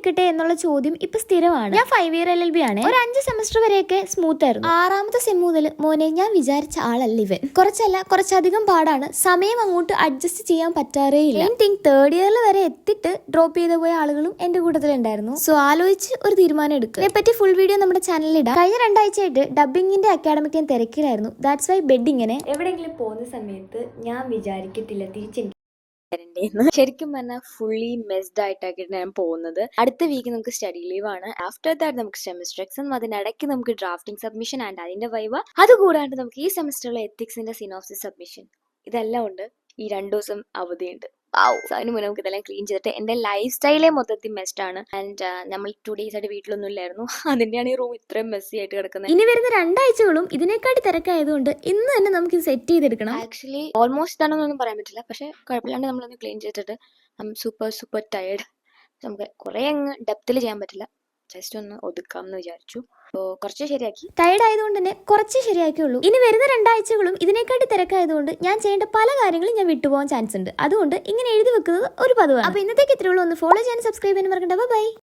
എടുക്കട്ടെ എന്നുള്ള ചോദ്യം ഇപ്പൊ സ്ഥിരമാണ്. ഞാൻ 5 ഇയർ LLB ആണ്. ഒരു 5 സെമസ്റ്റർ വരെയൊക്കെ സ്മൂത്ത് ആയിരുന്നു. 6ാമത്തെ സെം മുതൽ മോനെ ഞാൻ വിചാരിച്ച ആളല്ല ഇവൻ. കുറച്ചധികം പാടാണ്. സമയം അങ്ങോട്ട് അഡ്ജസ്റ്റ് ചെയ്യാൻ പറ്റാറേ ഇല്ല. തേർഡ് ഇയറിൽ വരെ എത്തിയിട്ട് ഡ്രോപ്പ് ചെയ്ത് പോയ ആളുകളും എന്റെ കൂട്ടത്തിലുണ്ടായിരുന്നു. സോ ആലോചിച്ച് ഒരു തീരുമാനം എടുക്കുക. ഇതിനെപ്പറ്റി ഫുൾ വീഡിയോ നമ്മുടെ ചാനലിൽ ഇടാം. കഴിഞ്ഞ 2 ആഴ്ചയായിട്ട് ഡബിങ്ങിന്റെ അക്കാഡമിക് ഞാൻ തിരക്കിലായിരുന്നു. ദാറ്റ്സ് വൈ ബെഡ് ഇങ്ങനെ. എവിടെയെങ്കിലും പോകുന്ന സമയത്ത് ഞാൻ വിചാരിക്കത്തില്ല തിരിച്ചെനിക്ക് ശരിക്കും പറഞ്ഞാൽ ഫുള്ളി മെസ്ഡ് ആയിട്ടാണ് ഞാൻ പോകുന്നത്. അടുത്ത വീക്ക് നമുക്ക് സ്റ്റഡി ലീവ് ആണ്. ആഫ്റ്റർ ദാറ്റ് നമുക്ക് സെമസ്റ്റർ എക്സാം, അതിനിടയ്ക്ക് നമുക്ക് ഡ്രാഫ്റ്റിംഗ് സബ്മിഷൻ ആൻഡ് അതിന്റെ വൈവ. അതുകൂടാണ്ട് നമുക്ക് ഈ സെമസ്റ്ററിലെ എത്തിക്സിന്റെ സിനോപ്സിസ് സബ്മിഷൻ, ഇതെല്ലാം ഉണ്ട്. ഈ 2 ദിവസം അവധിയുണ്ട്. അതിന് മുന്നേ നമുക്ക് ഇതെല്ലാം ക്ലീൻ ചെയ്തിട്ട് എന്റെ ലൈഫ് സ്റ്റൈലേ മൊത്തത്തിൽ മെസ്ഡ് ആണ്. ആൻഡ് നമ്മൾ 2 days ആയിട്ട് വീട്ടിലൊന്നും ഇല്ലായിരുന്നു. അതിന്റെയാണ് ഈ റൂം ഇത്രയും മെസ്സി ആയിട്ട് കിടക്കുന്നത്. ഇനി വരുന്ന 2 ആഴ്ചകളും ഇതിനെക്കാട്ടി തിരക്കായതുകൊണ്ട് ഇന്ന് തന്നെ നമുക്ക് ഇത് സെറ്റ് ചെയ്തെടുക്കണം. ആക്ച്വലി ഓൾമോസ്റ്റ് ആണെന്നൊന്നും പറയാൻ പറ്റില്ല, പക്ഷെ കുഴപ്പമില്ലാണ്ട് നമ്മളൊന്ന് ക്ലീൻ ചെയ്തിട്ട് സൂപ്പർ ടയേർഡ്. നമുക്ക് കുറെ അങ്ങ് ഡെപ്തിൽ ചെയ്യാൻ പറ്റില്ല, ജസ്റ്റ് ഒന്ന് ഒതുക്കാം എന്ന് വിചാരിച്ചു. അപ്പോൾ കുറച്ച് ശരിയാക്കി. ടയർഡ് ആയതുകൊണ്ട് തന്നെ കുറച്ച് ശരിയാക്കിയുള്ളൂ. ഇനി വരുന്ന 2 ആഴ്ചകളും ഇതിനെക്കാട്ടി തിരക്കായതുകൊണ്ട് ഞാൻ ചെയ്യേണ്ട പല കാര്യങ്ങളും ഞാൻ വിട്ടുപോകാൻ ചാൻസ് ഉണ്ട്. അതുകൊണ്ട് ഇങ്ങനെ എഴുതി വെക്കുന്നത് ഒരു പതിവാണ്. അപ്പോൾ ഇന്നത്തേക്ക് ഇത്രയുള്ളൂ. ഒന്ന് ഫോളോ ചെയ്യാൻ, സബ്സ്ക്രൈബ് ചെയ്യാൻ മറക്കണ്ട. ബൈ.